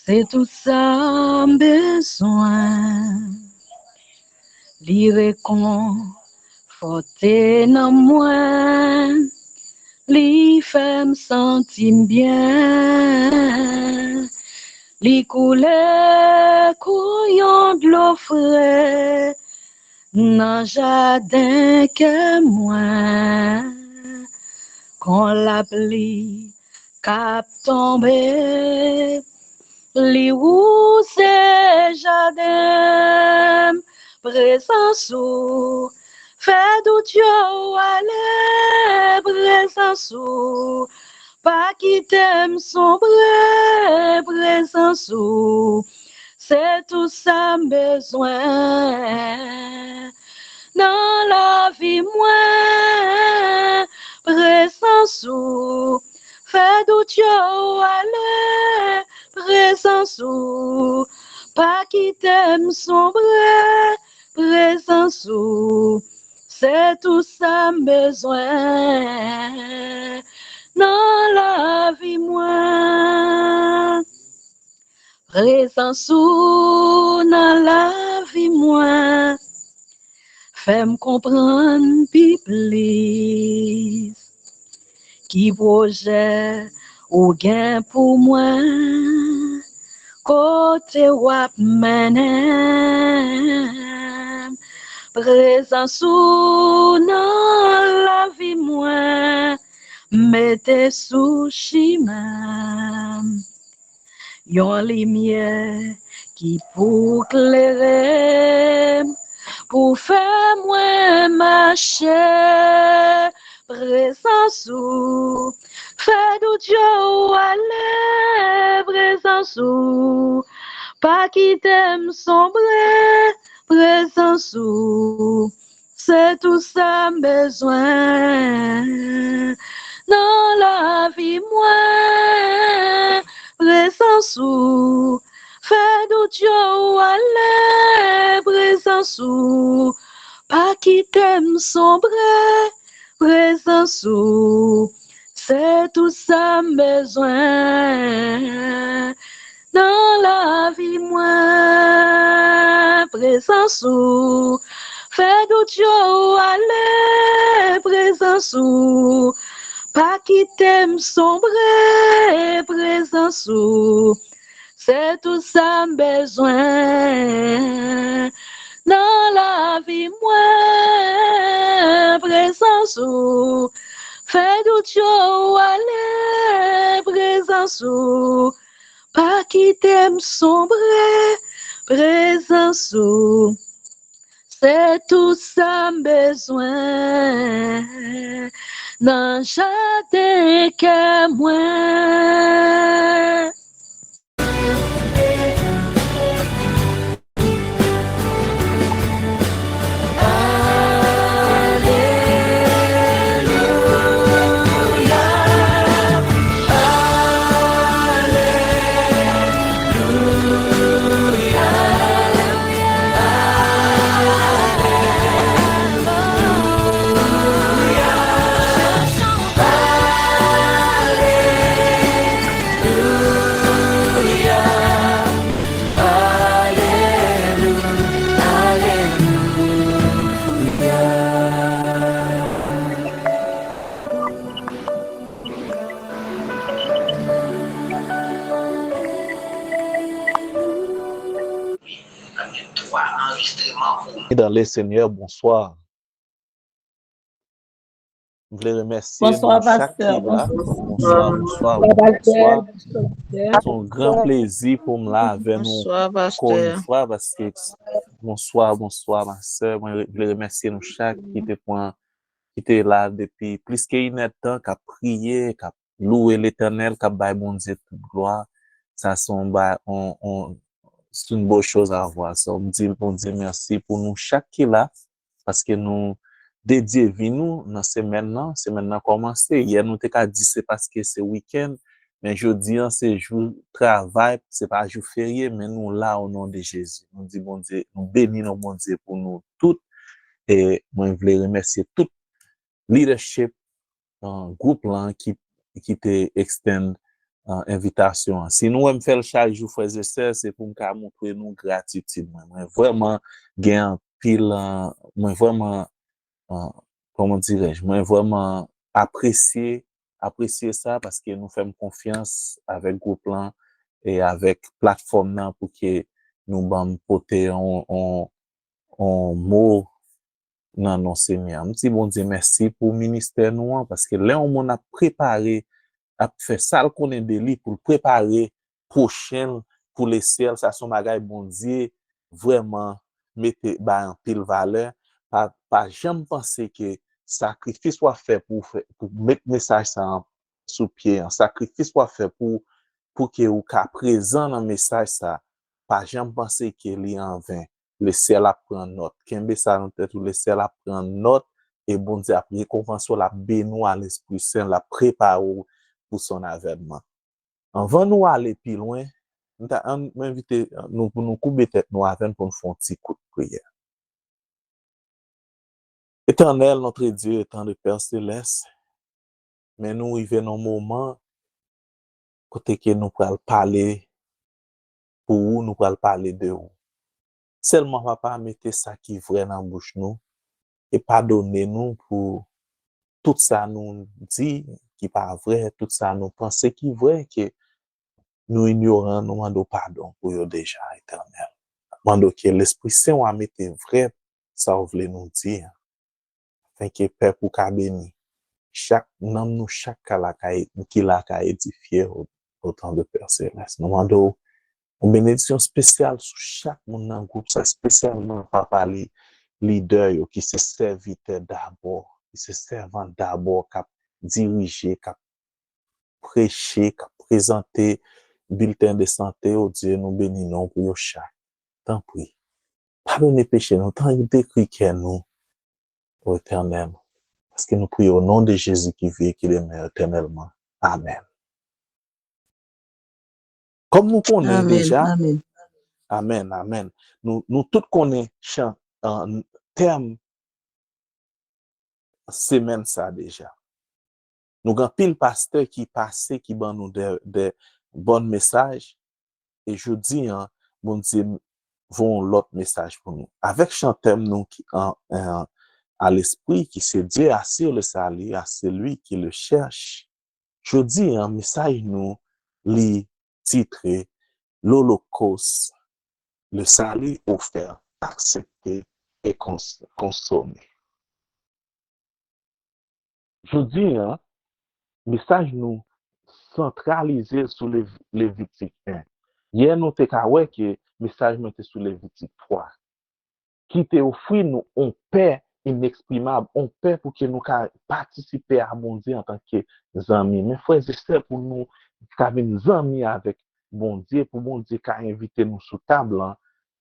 C'est tout ça besoin. Li réconforter dans moi. Li fait me sentir bien. Li couler couillon de l'eau frais. Nan jardin que moi. Quand la pluie cap tomber. Li rousse jardin présence ou fait doute yo aller présence ou pas qui t'aime sombre présence ou c'est tout ça besoin dans la vie moi présence ou fait doute yo aller présence ou pas qui t'aime sombre présence ou c'est tout ça besoin dans la vie moi présence ou dans la vie moi fais-moi comprendre plus qui projet ou gain pour moi côté wap menem présence ou dans la vie moi mettez sous chemin yon lumière qui pour clairer pour faire moi marcher présence ou fait doute yo aller présence ou pas qui t'aime sombre présence ou c'est tout ça besoin dans la vie moi présence ou fait doute yo aller présence ou pas qui t'aime sombre présence ou c'est tout ça besoin dans la vie moi présence ou fait doute yo aller présence ou pas qui t'aime sombre présence ou c'est tout ça besoin dans la vie moi présence ou fait doute yo aller présence ou pas qui t'aime sombre présence ou c'est tout ça besoin dans jardin que moi Dans les Seigneurs, bonsoir. Je voulais remercier bonsoir, chaque pasteur. Bonsoir. C'est un grand plaisir pour me là avec nous encore une fois parce que bonsoir, ma soeur. Je voulais remercier nous chaque qui était là depuis plus qu'une heure de temps, qui a prié, qui a loué l'Éternel, qui a baillé bon Dieu toute gloire. Ça, c'est une bonne chose à voir. Ça, on dit bon Dieu merci pour nous chaque qui est là parce que nous dédié vie nous dans c'est maintenant commencé. Hier nous t'ai dit c'est parce que c'est week-end, mais jeudi c'est jour travail, c'est pas jour férié, mais nous là au nom de Jésus. Nous dit bon Dieu, nous bénissons bon Dieu pour nous toutes et moi je voulais remercier tout leadership groupe là qui te extend invitation. Si nous aimons faire chaque jour, frères et sœurs, c'est pour nous montrer nous gratitude. Moi, vraiment, gain pile, moi, vraiment, comment dirais-je, moi, vraiment apprécier ça parce que nous faisons confiance avec groupe là et avec plateforme là pour que nous bam porter on mot dans nos seigneurs. Nous bon Dieu merci pour le ministère nous parce que là on a préparé a fait ça qu'on est de lui pour préparer prochain pour les ciels ça son bagage bon Dieu vraiment mettre en pile valeur pas jamais penser que sacrifice soit fait pour mettre message ça sous pied un sacrifice soit fait pour que ou cas présent dans message ça pas jamais penser que li en vain le ciel a prend note kembe ça dans tête le ciel a prend note et bon Dieu a récompense la bénou à l'Esprit Saint la prépare pour son avènement. Avant nous aller plus loin, nous invité nous pour nous couper tête nous avant pour nous faire un petit coup de prière. Éternel notre Dieu, étant le Père céleste, mais nous arrivons dans un moment côté que nous pourrons parler pour vous, nous pourrons parler de vous. Seulement papa mettez ça qui est vrai dans la bouche nous et pardonnez-nous pour tout ça nous dit qui pas vrai, tout ça nous penser qui est vrai que nous ignorons, nous demandons pardon pour eux déjà, éternel. Demandons que l'Esprit Saint va mettre vrai, ça vous voulez nous dire. Afin que Père pour qu'a béni. Chaque nom nous, chaque qui l'a édifié au temps de Père Céleste. Nous demandons une bénédiction spéciale sur chaque monde dans le groupe, ça spécialement papa les leaders qui se serviteurs d'abord, qui se servant d'abord, qui diriger, qui prêcher, qui présenter bulletin de santé, oh Dieu, nous bénissons pour chaque. Tant pis. Pardonnez péché, nous, tant décrit que nous, ô éternel. Parce que nous prions au nom de Jésus qui vit et qui demeure éternellement. Amen. Comme nous connaissons déjà, Amen. amen, amen. Nous tous connaissons en termes semaine ça déjà. Nous avons pile pasteur qui passe, qui ban nous de bons messages. Et je dis, hein, bon Dieu, vont l'autre message pour nous. Avec chanteur nous qui à l'esprit qui se dit assure le salut à celui qui le cherche. Je dis un message nous li titré l'Holocauste, le salut offert, accepté et consommé. Je dis un message nous centralisé sur les Lévitique 1. Hier nous te ka wè que message nous était sur Lévitique 3. Qui te offri nous on paix inexprimable, on paix pour que nous participer à bon Dieu en tant que amis. Mais frères et sœurs, pour nous, nous amis avec bon Dieu, pour bon Dieu qu'a invité nous sous table, hein,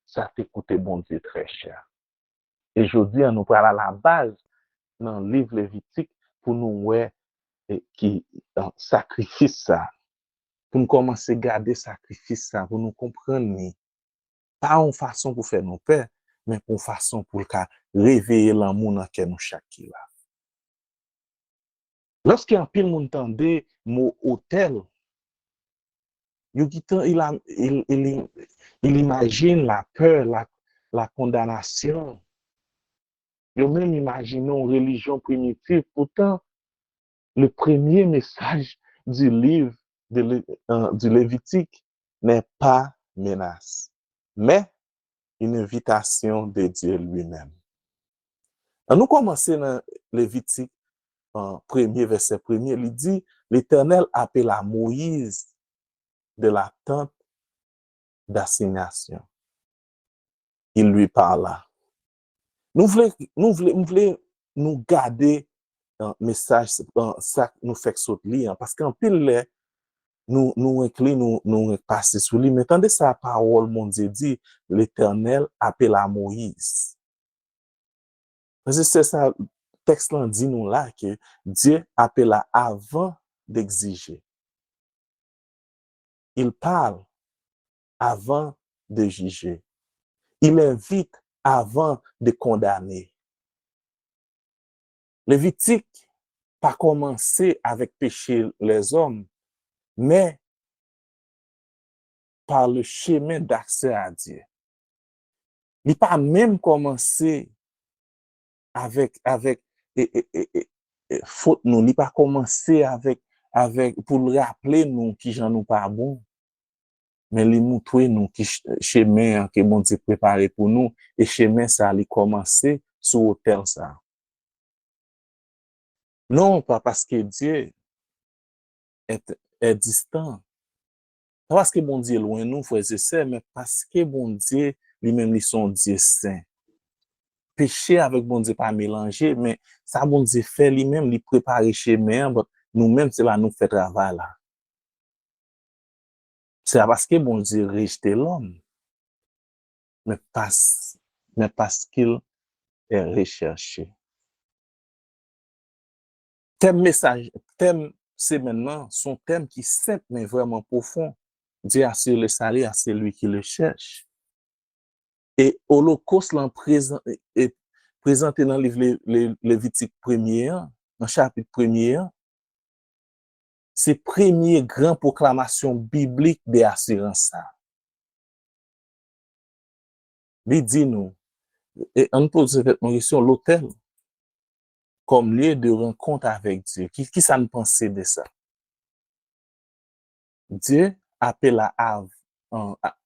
ça te coûté bon Dieu très cher. Et je dis, nous prenons à la base dans le livre Lévitique pour nous ouais, qui sacrifice ça, pour nous commencer à garder sacrifice ça, pour nous comprendre, pas en façon pour faire nos pères, mais pour façon pour réveiller l'amour dans nous chaque là. Lorsqu'un pile moun tande mot hôtel, il imagine la peur, la condamnation. Il même imagine une religion primitive. Pourtant, le premier message du livre du Lévitique n'est pas menace, mais une invitation de Dieu lui-même. Nous commençons dans Lévitique, premier verset premier, il dit, l'Éternel appela Moïse de la tente d'assignation. Il lui parla. Nous voulons nous garder un message, ça nous fait sauter, parce qu'en pile, nous inclinons, nous passer sous lui. Mais tandis sa parole, mon Dieu dit, l'Éternel appela Moïse. Parce que c'est ça, le texte là dit nous là que Dieu appela avant d'exiger. Il parle avant de juger. Il invite avant de condamner. Lévitique pas commencé avec pécher les hommes, mais par le chemin d'accès à Dieu. Il n'a pas même commencé avec faute nous, il n'a pas commencé avec pour le rappeler nous qui j'en nous pas bon, mais il montre nous qui chemin que mon Dieu préparé pour nous et chemin ça a commencé sur autel ça. Non, pas parce que Dieu est distant. Pas parce que bon Dieu est loin nous, frères et sœurs, mais parce que bon Dieu lui-même, il son Dieu saint. Péché avec bon Dieu pas mélangé, mais ça bon Dieu fait lui-même, il prépare chemin, nous-mêmes, c'est là nous fait travail là. C'est parce que bon Dieu rejeté l'homme, mais parce qu'il est recherché. Thème, c'est maintenant son thème qui est simple, mais vraiment profond. Dieu assure le salut à celui qui le cherche. Et Holocauste est présenté dans le livre Lévitique 1er, dans le chapitre 1er, c'est premier grand proclamation biblique de assurance. Il dit nous, et on pose cette question, l'autel comme lieu de rencontre avec Dieu. Qui ça nous pensait de ça? Dieu appelle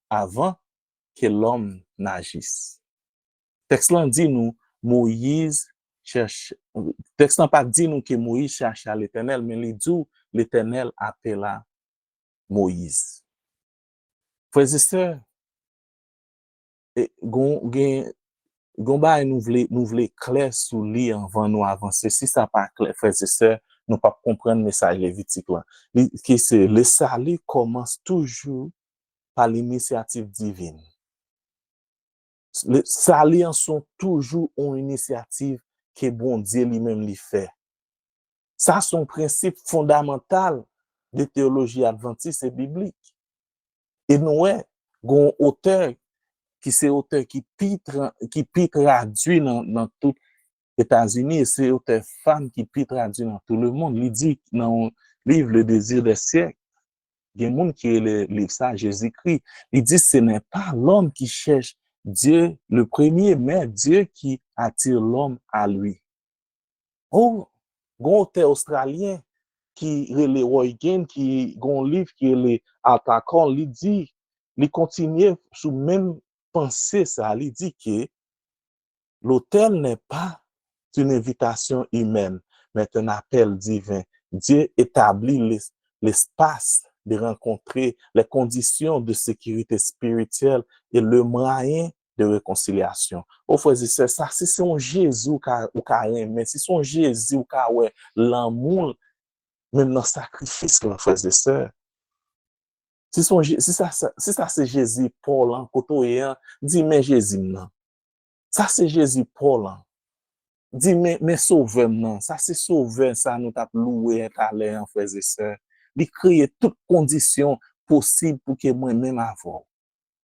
avant que l'homme n'agisse. Texte là dit nous, Moïse cherche, texte là pas dit nous que Moïse cherche à l'Éternel, mais il dit l'Éternel appela Moïse. Frères et sœurs, nous voulons clair sous lui avant nous avancer. Si ça pas clair, frères et sœurs, nous pas comprendre le message lévitique là. Le salut commence toujours par l'initiative divine. Les saluts sont toujours une initiative que bon Dieu lui-même lui fait. Ça, c'est un principe fondamental de théologie adventiste et biblique. Et nous, un auteur qui c'est auteur qui traduit dans tout les États-Unis, et c'est auteur femme qui traduit dans tout le monde. Il dit dans le livre Le désir des siècles, il y a des gens qui le livre ça, Jésus-Christ. Il dit ce n'est pas l'homme qui cherche Dieu le premier, mais Dieu qui attire l'homme à lui. Oh, un auteur australien qui relève Huygens, qui a un livre qui est attaquant, il dit, il continue sous même pensée ça, il dit que l'autel n'est pas une invitation humaine, mais un appel divin. Dieu établit l'espace de rencontrer les conditions de sécurité spirituelle et le moyen de réconciliation. Au frère, c'est ça, si c'est un Jésus ou mais si c'est un Jésus ou l'amour, même dans le sacrifice, frères et sœurs. Si ça c'est Jésus Paul, côté dit mais Jésus non. Ça c'est Jésus Paul. Dit mais sauveur non. Ça c'est sauveur ça nous t'a loué à frères et sœurs. Il crée toutes conditions possibles pour que moi-même avant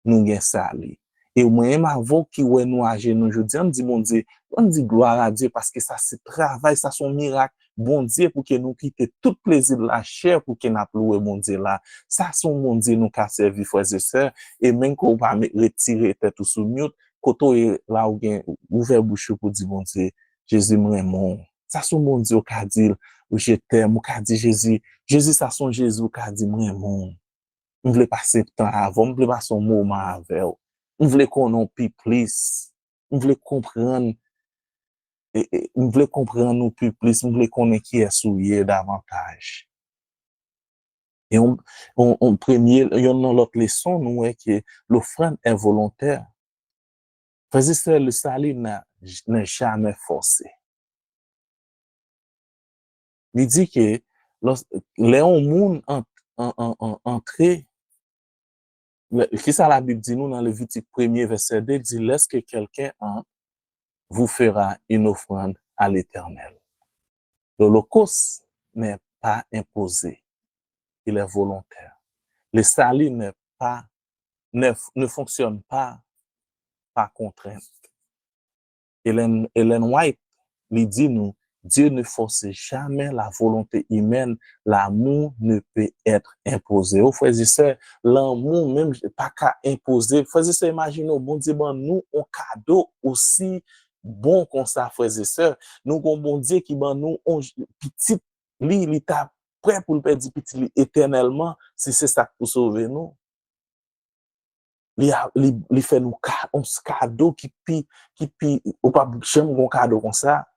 nous gagne salut. Et moi-même avant qui ouais nous agir nous aujourd'hui on dit gloire à Dieu parce que ça c'est travail, ça son miracle. Bon Dieu pour que nous quitter tout plaisir de la chair pour que nous louer bon Dieu là. Ça son bon Dieu nous qu'a servi frères et sœurs et même qu'on va retirer tête tout sous mute, côté là où gain ouvert bouche pour dire bon Dieu, Jésus vraiment. Ça son bon Dieu qu'a dit ou je t'aime ou qu'a dit Jésus ça son Jésus qu'a dit vraiment. On voulait passer temps avant, on voulait passer un moment avec. On voulait qu'on en pis plus. On voulait comprendre on voulait comprendre nous plus, on voulait qu'on qui est souillé davantage. Et on premier, il y a une autre leçon, nous, que l'offrande est volontaire. Parce que le salut n'est jamais forcé. Il dit que les monde entré, qui ça la Bible dit nous dans Lévitique 1er verset 2, dit laisse que quelqu'un vous fera une offrande à l'Éternel. L'Holocauste n'est pas imposé, il est volontaire. Le salut ne fonctionne pas par contrainte. Ellen White lui dit nous Dieu ne force jamais la volonté humaine. L'amour ne peut être imposé. Oh, frères et sœurs, l'amour même pas qu'à imposer. Frères et sœurs, imaginez, bon Dieu, ben, nous, un cadeau aussi bon comme ça, frères et sœurs. Nous, bon Dieu, qui ben nous, on, petit, il est prêt pour le perdre petit éternellement, si c'est ça pour sauver nous. Il fait nous un cadeau qui ou pas jamais un cadeau comme ça.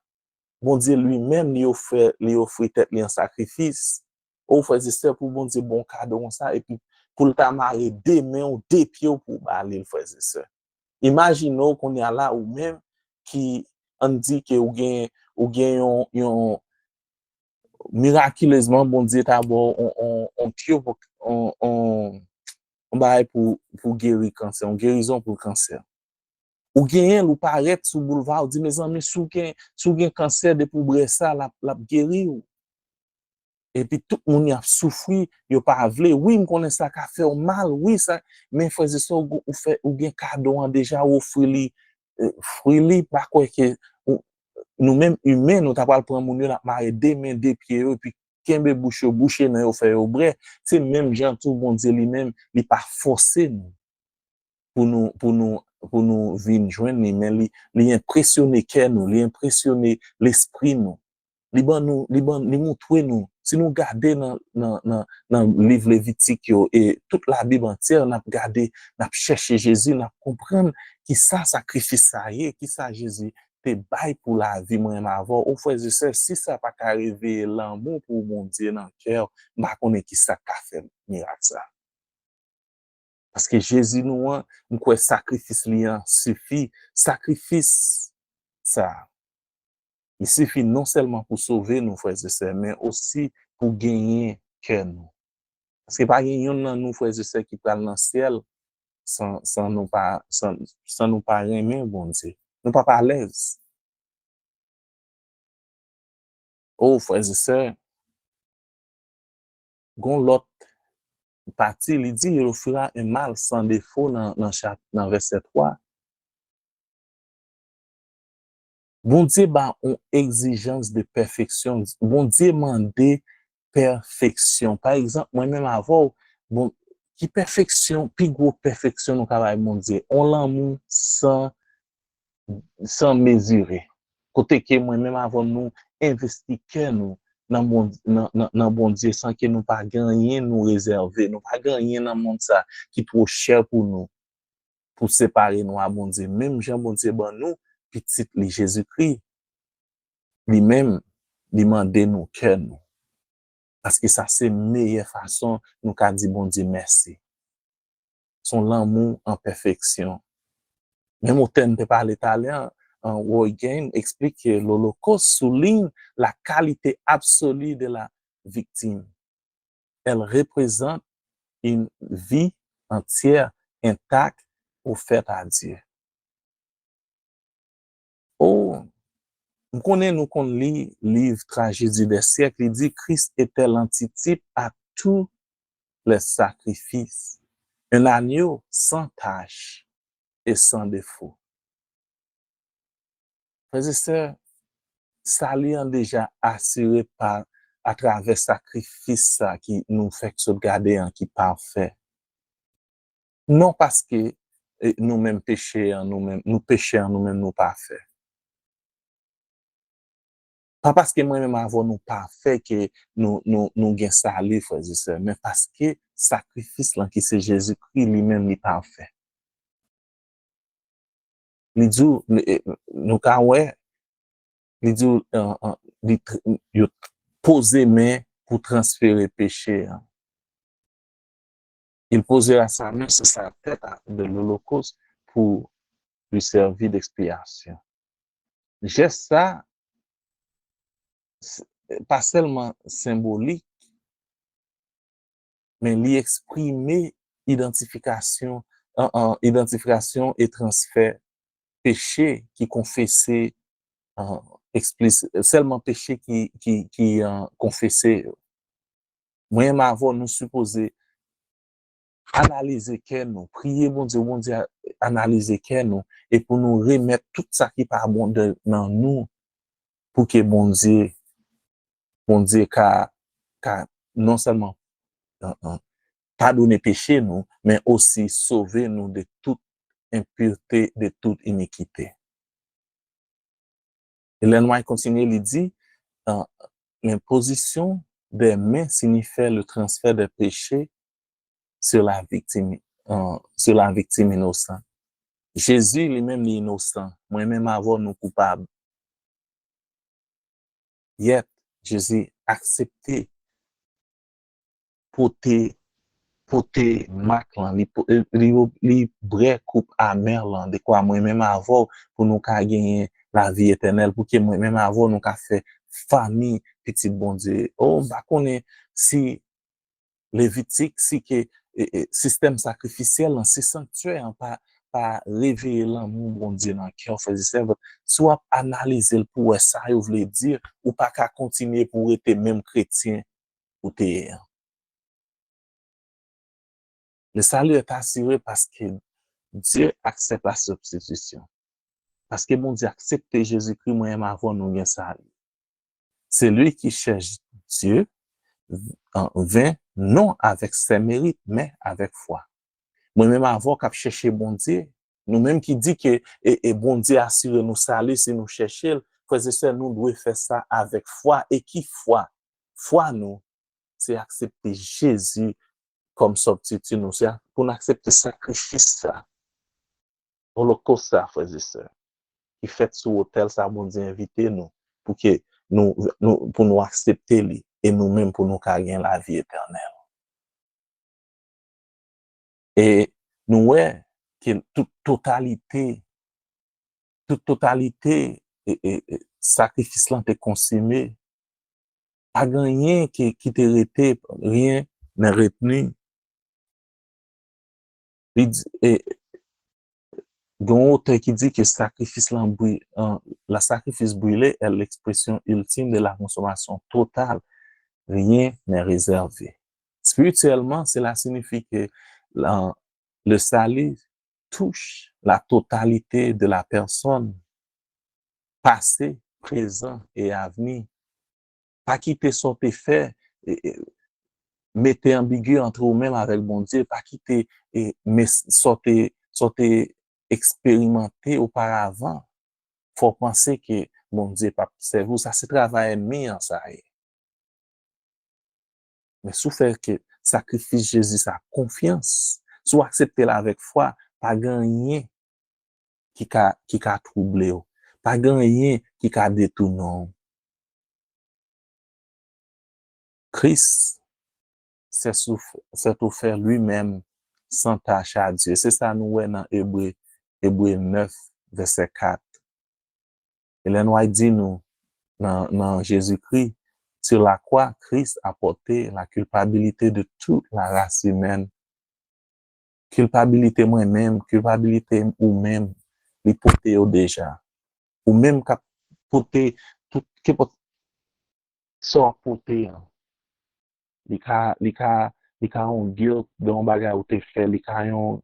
Bon Dieu lui-même, il offre tête en sacrifice. Ou frères et sœurs, pour bon Dieu, bon cadeau comme ça, et puis pour le t'amarrer des mains ou des pieds pour aller, frères et sœurs. Imaginons qu'on est là ou même qui on dit que ou gain miraculeusement bon Dieu d'abord on cure on bail pour guérir cancer, on guérison pour cancer. Ou gen ou paraît sous boulevard, ou dit mes amis sous gen cancer de pour ça la guéri ou. Et puis tout le monde a souffri, il pas vle. Oui, me connaît ça qu'a fait mal, oui ça, mais faisait ça ou fait ou gen cadeau déjà offrir li pas quoi que nous même humains nous t'a pas prendre moun la marrer des mains des pieds et puis kembe bouche nan yo fait au vrai, c'est même gens tout bon Dieu lui-même, il pas forcer nous pour nous venir joindre, mais li impressionner cœur nous, li impressionner l'esprit nous. Li montrer nous. Si nous garder dans livre Lévitique et toute la Bible entière, n'a regarder, n'a chercher Jésus, n'a comprendre qui ça sacrifice ça y est, qui ça Jésus te bail pour la vie moi avant. Au frère je sais si ça pas arriver l'amour pour mon Dieu dans cœur, m'a connaît qui ça qu'a fait miracle ça. Parce que Jésus nous a, quoi sacrifice liant suffit, sacrifice ça. Il suffit non seulement pour sauver nos frères et sœurs, mais aussi pour gagner cœur nous. Parce que pas gagner nous frères et sœurs qui parlent dans le ciel sans nous pas aimer bon Dieu. Nous pas à l'aise. Oh frères et sœurs, gon l'autre partie, il dit il offrira un mal sans défaut dans verset 3. Bon Dieu ba une exigence de perfection. Bon Dieu demande perfection. Par exemple, moi-même avant, bon, qui perfection, plus gros perfection nous travail mon Dieu. On l'amour sans mesurer. Côté que moi-même avant nous investir nous dans bon Dieu sans que nous pas gagner nous réserver, nous pas gagner dans monde ça qui trop cher pour nous pour séparer nous à bon Dieu. Même Jean bon Dieu ban nous petit Jésus-Christ lui-même demander nous cœur nous. Parce que ça c'est meilleure façon nous qu'a dit bon Dieu merci. Son l'amour en perfection. Même au terme de parler italien, Roy explique que l'Holocauste souligne la qualité absolue de la victime. Elle représente une vie entière intacte offerte à Dieu. Oh, nous connaissons le livre Tragédie des siècles, il dit Christ était l'antitype à tous les sacrifices, un agneau sans tache et sans défaut. Frères et sœurs, ça l'est déjà assuré par à travers sacrifice ça qui nous fait sauvegarder en qui parfait. Non parce que nous-mêmes péchés en nous-mêmes, nous péchons en nous-mêmes nous parfaits. Pas parce que moi-même avant nous parfaits que nous gain salut frères et sœurs, mais parce que sacrifice là qui c'est Jésus-Christ lui-même est parfait. Il dit nous ka ouais, il dit il poser main pour transférer péché. Il posera sa main sur sa tête de l'Holocauste pour lui servir d'expiation. Geste ça, pas seulement symbolique, mais lui exprimer identification et transfert péché qui confessé explicite, seulement péché qui confessé. Moi, avant nous supposer analyser qu'est nous, prier bon Dieu, analyser qu'est nous, et pour nous remettre tout ça qui pas bon dans nous, pour que bon Dieu ka non seulement pardonner péché nous, mais aussi sauver nous de toute impureté, de toute iniquité. Et l'Enoir continue, il dit, l'imposition des mains signifie le transfert des péchés sur la victime innocente. Jésus lui-même est innocent. Moi-même avant nous coupables. Yet, Jésus accepté porter marque là, li vrai coupe amer là, de quoi moi-même avant pour nous ka gagner la vie éternelle, pour que moi-même avant nous ka fait famille petit bon Dieu. Oh, bah connaît si Lévitique, si que système sacrificiel, c'est sanctuaire, hein, pas révéler l'amour bon Dieu dans le cœur, frère, soit analyser pour ça, vous voulez dire, ou pas qu'à continuer pour être même chrétien ou t'es. Le salut est assuré parce que Dieu accepte la substitution. Parce que bon Dieu accepte Jésus-Christ, moi-même avant nous bien salut. C'est lui qui cherche Dieu, vint non avec ses mérites, mais avec foi. Moi-même avant qu'à chercher bon Dieu, nous-mêmes qui dit que et bon Dieu assure nous salut si nous cherchons, frères et sœurs, nous devons faire ça avec foi. Et qui foi? Foi nous, c'est accepter Jésus comme substitut nous, c'est pour accepter le sacrifice ça, holocauste ça, frères et sœurs, qui fait sur l'autel, ça bon Dieu inviter nous pour que pour nous accepter lui et nous-mêmes pour nous gagner la vie éternelle. Et nous voyons que toute totalité sacrifice là t'est consommé, pas rien qui te rete, rien n'est retenu. Et donc auteur qui dit que la sacrifice brûlé est l'expression ultime de la consommation totale, rien n'est réservé. Spirituellement, cela signifie que le salut touche la totalité de la personne, passé, présent et à venir. Pas quitter son fait, mettez ambigu entre vous-même avec bon Dieu, pas quitter mais sortez expérimenter auparavant. Faut penser que bon Dieu pas c'est vous, ça c'est travail ennemi en ça. Mais sous fait que sacrifice Jésus sa confiance, soit accepter là avec foi, pas gagner qui ka troublé, pas gagner qui ka détourné. Christ s'est offert lui-même sans tâche à Dieu. C'est ça nous voyons dans Hébreu 9, verset 4. Et l'Enoir dit nous, dans Jésus-Christ, sur la croix, Christ a porté la culpabilité de toute la race humaine. Culpabilité moi-même, culpabilité ou même, les porter déjà. Ou même qu'à porter tout, que soit porter. Li ka on guilt don bagay ou te fait, ou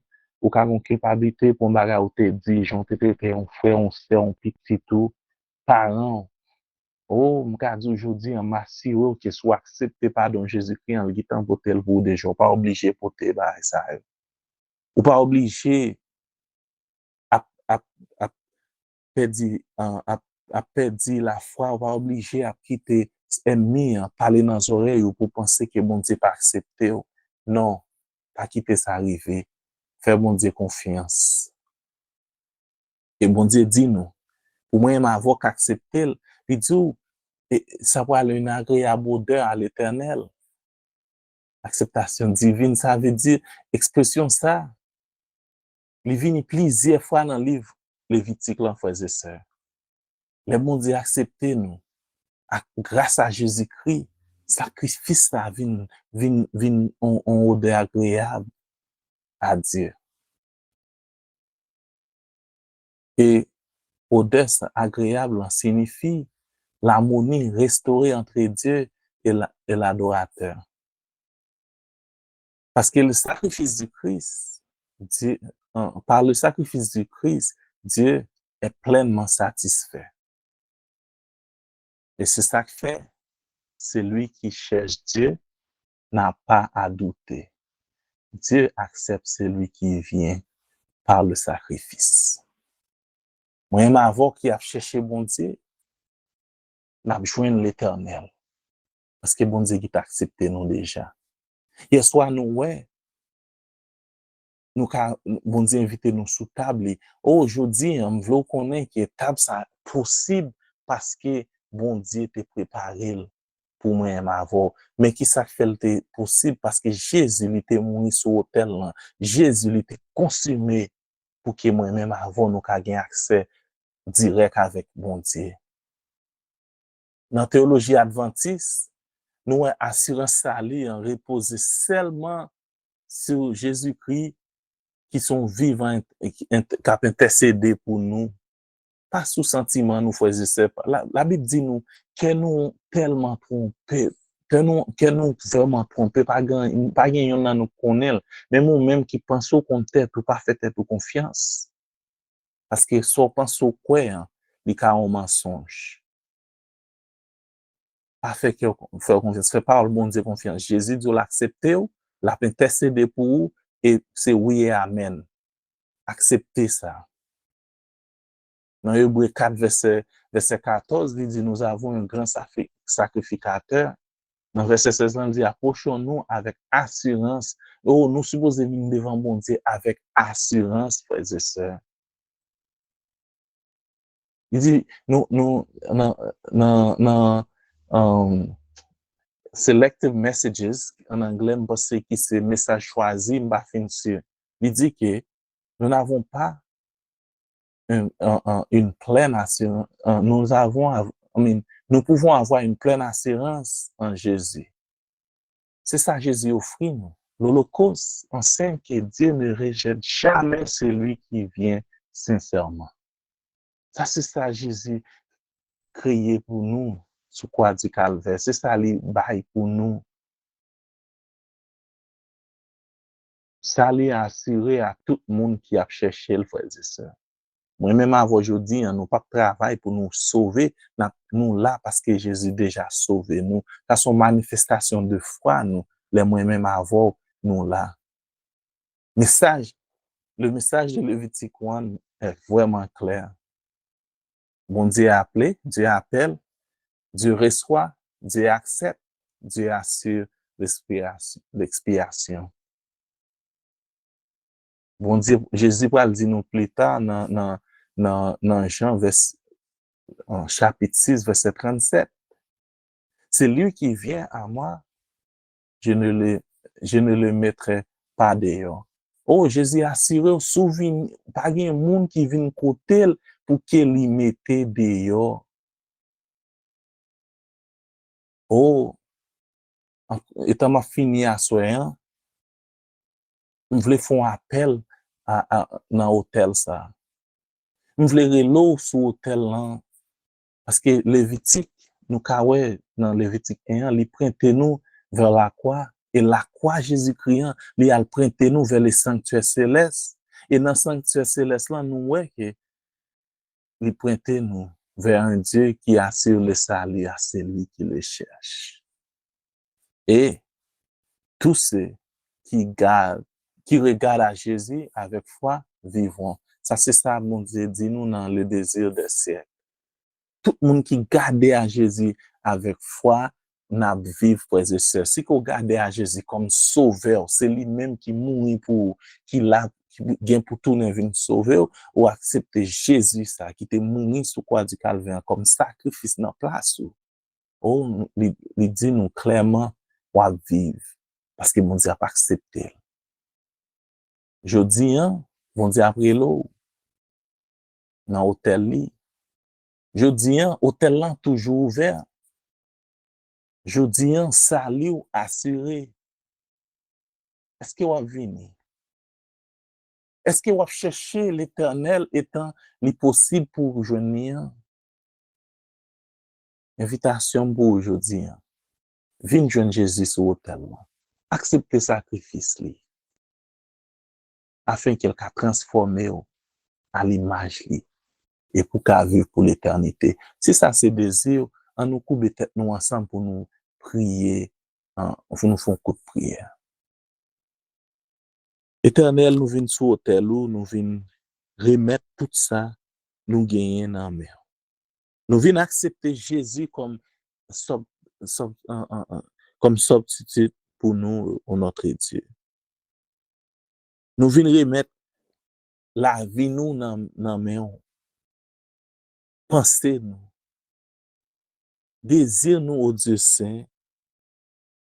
ka on culpabilité pour bagay ou te dit, j'on te on frère, on sœur, on petit tout, parent. Oh, m'ka di aujourd'hui en massi ou que soit accepté pardon Jésus-Christ en guitant pour tel vous déjà, pas obligé pour te ba ça. Ou pas obligé à perdre la foi, ou pas obligé à quitter ennemi, parler dans les oreilles ou pour penser que bon Dieu pas accepté. Non, pas quitter ça arriver. Faire bon Dieu confiance. Et bon Dieu dit nous, pour moi, avoir qu'accepter, il dit, ça va aller une agréable odeur à l'éternel. Acceptation divine, ça veut dire, expression ça, il vient plusieurs fois dans le livre Lévitique, là, frères et sœurs. Le bon Dieu accepté nous. Grâce à Jésus-Christ, sacrifice ça vient en odeur agréable à Dieu. Et odeur agréable signifie l'harmonie restaurée entre Dieu et l'adorateur. Parce que le sacrifice du Christ, par le sacrifice du Christ, Dieu est pleinement satisfait. Et c'est ça que fait, celui qui cherche Dieu n'a pas à douter. Dieu accepte celui qui vient par le sacrifice. Moi-même, avant qui a cherché bon Dieu, n'a joint l'Éternel. Parce que bon Dieu qui t'a accepté nous déjà. Et soit nous, ouais, nous, bon Dieu invite nous sous table. Aujourd'hui, on veut connaître que table ça possible parce que bon Dieu t'a préparé pour moi-même avant. Mais qui ça fait possible parce que Jésus il était mort sur l'autel là. Jésus il était consumé pour que moi-même avant nous gagner accès direct avec bon Dieu. Dans la théologie adventiste, nous avons assurance salée en reposer seulement sur Jésus-Christ qui sont vivants, qui ont intercédé pour nous. Pas sous sentiment, nous faisons la Bible dit nous que nous tellement trompés, que nous vraiment trompés, pas gagnons dans nous connaît, mais nous-mêmes qui pensons qu'on tête ou pas fait tête ou confiance. Parce que si on pense au quoi, il y a un mensonge. Pas fait confiance, fait pas le bon Dieu confiance. Jésus dit l'accepter, l'a intercédé pour vous, et c'est oui et amen. Acceptez ça. Dans Hébreux 4, verset 14, il dit, nous avons un grand sacrificateur. Dans verset 16, il dit, approchons-nous avec assurance. Oh, nous supposons venir devant bon Dieu avec assurance, frères et sœurs. Il dit, selective messages, en anglais, c'est qui c'est message choisi, il dit que nous n'avons pas une pleine assurance, nous pouvons avoir une pleine assurance en Jésus. C'est ça Jésus offre nous. L'Holocauste enseigne que Dieu ne rejette jamais celui qui vient sincèrement. Ça, c'est ça Jésus créé pour nous sous croix du calvaire. C'est ça lui bail pour nous. Ça lui assuré à tout le monde qui a cherché le frère et sœur. Moi-même, aujourd'hui, nous pas travail pour nous sauver, nous là parce que Jésus déjà sauvé nous. Ça sont manifestation de foi, nous, les moi-même avant, nous là. Le message de Lévitique 1 est vraiment clair. Bon Dieu a appelé, Dieu appelle, Dieu reçoit, Dieu accepte, Dieu assure l'expiation. Bon Dieu, Jésus va le dire nous plus tard dans Jean, chapitre 6, verset 37. C'est lui qui vient à moi, je ne le mettrai pas dehors. Oh, Jésus a assuré, souviens, pas de monde qui vient côté pour qu'il y mette dehors. Oh, étant fini à soin, je voulais faire un appel dans l'hôtel ça. Je voulais relow sur l'hôtel là, parce que Lévitique, nous kawè dans Lévitique 1, il prête nous vers la croix, et la croix Jésus-Christ, il a prêté nous vers le sanctuaire céleste, et dans le sanctuaire céleste là, nous voyons que il prête nous vers un Dieu qui assure le salut à celui qui le cherche. Et tous ceux qui regardent à Jésus avec foi vivront. Ça, c'est ça, mon Dieu dit nous dans le désir des siècles. Tout le monde qui garde à Jésus avec foi n'a vivre frères et sœurs. Si qu'on garde à Jésus comme sauveur, c'est lui-même qui mourit pour, qui vient pour tout le monde sauver, ou accepter Jésus ça, qui te mourit sous croix du calvaire comme sacrifice dans place. Oh, il dit nous clairement, ou à vivre. Parce que mon Dieu a pas accepté. Je dis, mon Dieu après l'eau, dans l'hôtel li. Je dis, hôtel là toujours ouvert. Je dis, salut assuré. Est-ce que vous avez venu? Est-ce que vous avez cherché l'Éternel étant les possible pour rejoindre? Invitation pour aujourd'hui. Viens joindre Jésus sur l'hôtel. Acceptez le sacrifice li, afin qu'il soit transformé à l'image li, et pour qu'il vive pour l'éternité. Si ça c'est désir, en nous couper tête nous ensemble pour nous prier, pour nous faire un coup de prière. Éternel, nous venons sur l'autel, nous venons remettre tout ça, nous gagner dans la main. Nous venons accepter Jésus comme comme substitut pour nous, notre Dieu. Nous venons remettre la vie nous dans la main. Pensez nous. Désir nous au Dieu Saint.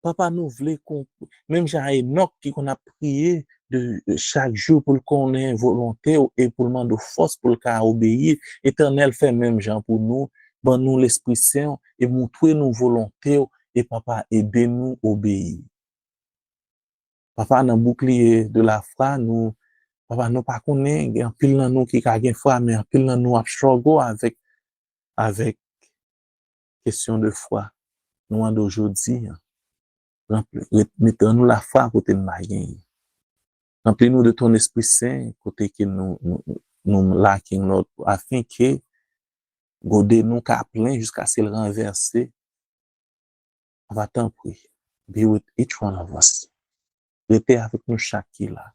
Papa nous voulait qu'on, même Jean Enoch qu'on a prié de chaque jour pour qu'on ait volonté et pour le demander force pour le cas obéir. Éternel fait même Jean pour nous, ben nous l'Esprit Saint et montrer nous volonté et papa aider nous obéir. Papa dans bouclier de la foi nous papa nous pas connaît en pile dans nous qui a gain foi mais en pile dans nous a struggle avec question de foi. Nous d'aujourd'hui mettons-nous la foi à côté de Marie. Remplis-nous de ton Esprit Saint, côté que nous laquons l'autre, afin que godez nous qu'à plein jusqu'à ce le renverser. On va t'en prier. Be with each one of us. Restez avec nous chaque là.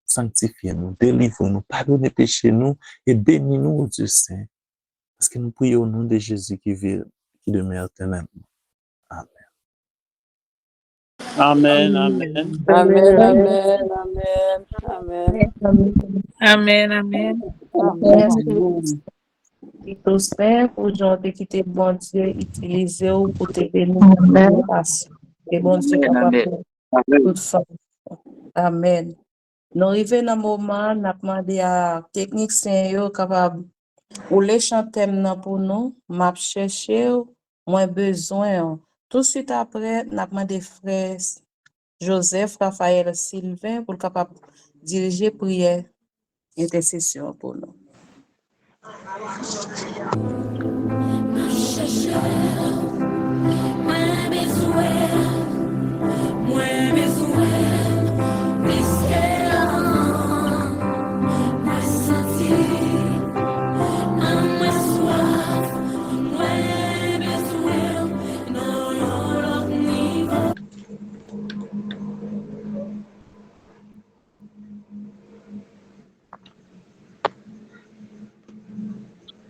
Sanctifiez-nous, délivrez-nous, pardonnez péché nous et bénis-nous, Dieu Saint. Parce que nous prions au nom de Jésus qui demeure éternellement. Amen. Amen, amen. Amen, amen, amen, amen. Amen, amen. Amen. Et tout ça pour gens qui te bon Dieu utiliser pour te bénir. Et bon Dieu capable toute forme. Amen. Nous arrivons dans un moment, nous demandé à technicien yo capable ou les chanter pour nous, m'a chercher moins besoin. Tout de suite après, nous demandé frère Joseph Raphaël Sylvain pour capable diriger prière intercession pour nous.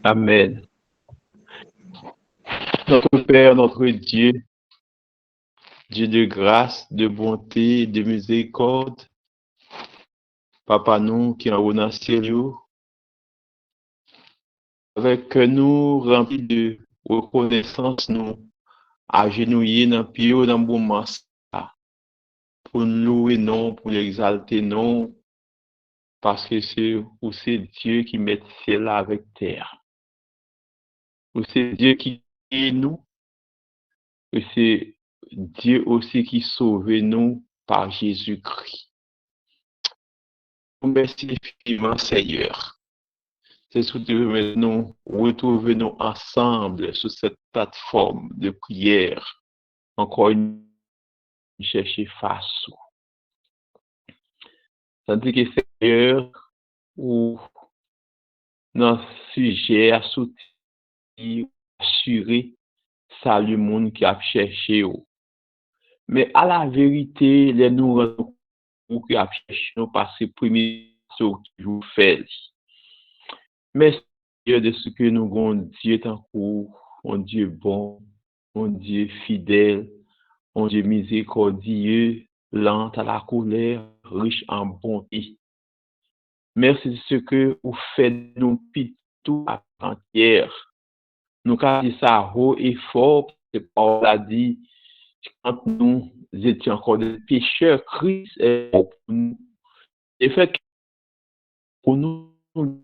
Amen. Notre Père, notre Dieu, Dieu de grâce, de bonté, de miséricorde, Papa nous qui en dans le ciel, avec nous remplis de reconnaissance, nous agenouillés dans le pied, dans le moment, pour nous louer, non, pour l'exalter, non, parce que c'est Dieu qui met ciel avec terre. C'est Dieu qui est nous, et c'est Dieu aussi qui sauve nous par Jésus-Christ. Merci infiniment, Seigneur. C'est ce que nous retrouvons ensemble sur cette plateforme de prière. Encore une chercher face. Tandis que Seigneur, ou dans ce sujet à soutenir, assurer, salut monde qui a cherché. Mais à la vérité, les nous qui a cherché nous passer premier sur qui vous fait. Mais Seigneur, de ce que nous avons Dieu est en cours, un Dieu bon, un Dieu fidèle, un Dieu miséricordieux, lent à la colère, riche en bonté. Merci de ce que vous faites nous tout à entière. Nous avons dit ça haut et fort, parce que Paul a dit, quand nous étions encore des pécheurs, Christ est pour nous. Et fait que pour nous, nous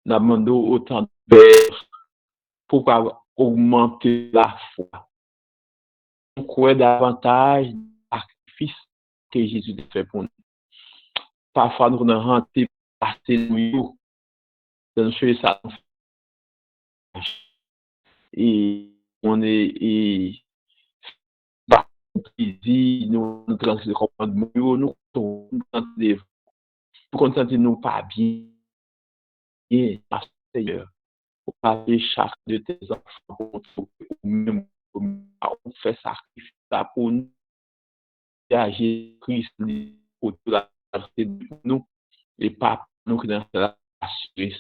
demandons autant de Père pour augmenter la foi. Nous croyons davantage à sacrifice que Jésus a fait pour nous. Parfois, nous avons rentré passer nous dans ça. Et on est nous nous nous pas bien, Seigneur. pour parler chaque de tes enfants, pour même on fait sacrifice pour nous, à Jésus-Christ, pour la de nous, et pas nous qui dans la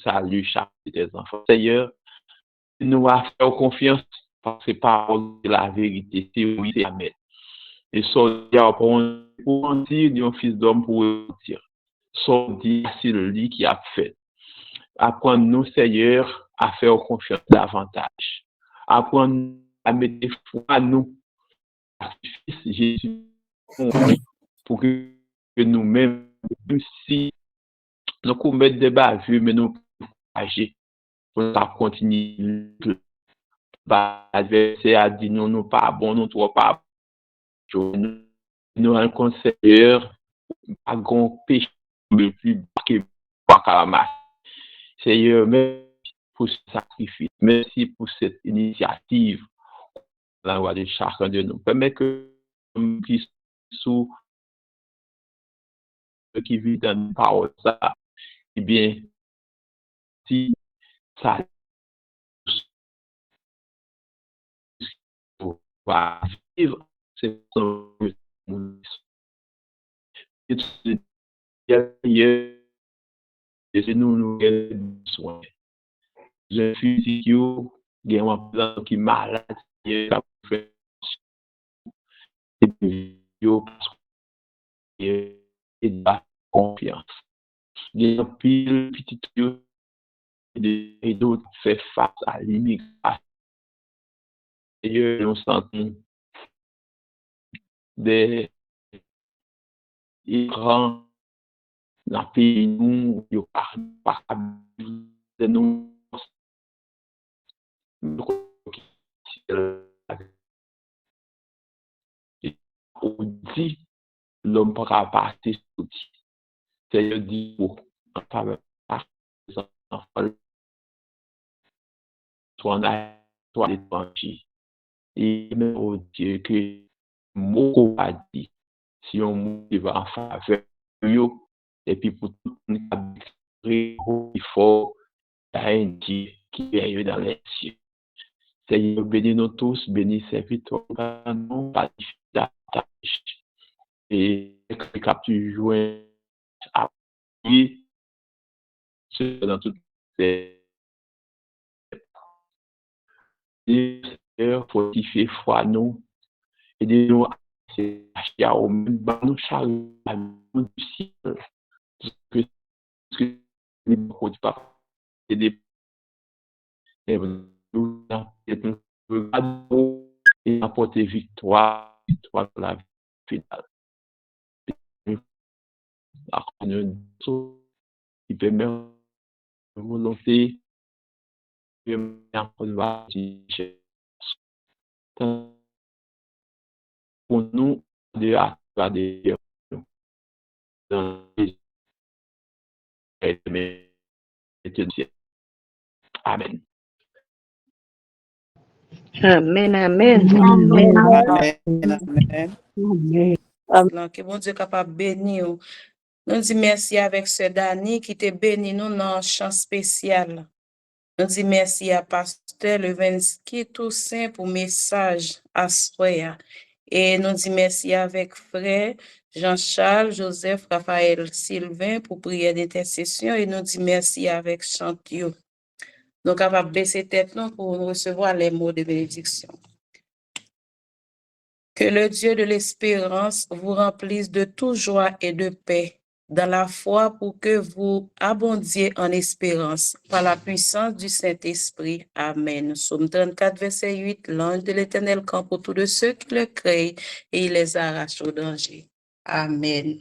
salut chaque de tes enfants. Seigneur, nous avons fait confiance parce que paroles de la vérité, c'est oui, c'est amen. Et sortir pour mentir, d'un fils d'homme pour mentir. Sortir, c'est le lit qui a fait. Apprendre-nous, Seigneur, à faire confiance davantage. Apprendre à mettre foi à nous, à Fils Jésus, pour que nous-mêmes, même si nous commettons des bavures, mais nous agir pour continuer. L'adversaire a dit non, nous pas bon, nous trop pas bon. Nous un conseilleur, pas grand péché le plus bas que Bakamas. Seigneur, merci pour ce sacrifice, merci pour cette initiative, la loi de chacun de nous. Permet que nous puissions sous ce qui vit dans nos paroles, ça, eh bien, si ça va vivre, c'est son et nous besoin. Je suis qui gagne un plan qui malade et de la confiance. Il y a pile petit et d'autres fait face à l'immigration. Et nous sentons des grands dans le pays nous, il n'y a pas de nous. On dit l'homme pourra partir sous dit. C'est dit pour en faveur des enfants. Soit en a, soit l'étranger. Et même au Dieu que mot a dit, si on mot va en faveur de et puis pour tout le monde, il faut un Dieu qui est dans les cieux. Seigneur, bénis nous tous, bénis serviteurs, non pas difficile. Et que tu joues à lui, dans toutes ces Seigneur, fortifier foi nous, aidez-nous à acheter au même nous charles du ciel, que les ne pas aider nous et apporter victoire pour la vie finale. Il permet de volonté pour nous de accorder dans les Amen. Amen, amen. Non, que bon Dieu capable de bénir. Nous disons merci avec ce Dani qui te bénit nous dans un chant spécial. Nous disons merci à Pasteur Levinsky Toussaint pour message à Soya. Et nous disons merci avec frère Jean-Charles, Joseph, Raphaël, Sylvain pour prière d'intercession. Et nous disons merci avec Chantio. Nous sommes capables de baisser tête nous pour recevoir les mots de bénédiction. Que le Dieu de l'espérance vous remplisse de toute joie et de paix dans la foi pour que vous abondiez en espérance par la puissance du Saint-Esprit. Amen. Psaume 34, verset 8. L'ange de l'Éternel campe autour de ceux qui le craignent et il les arrache au danger. Amen.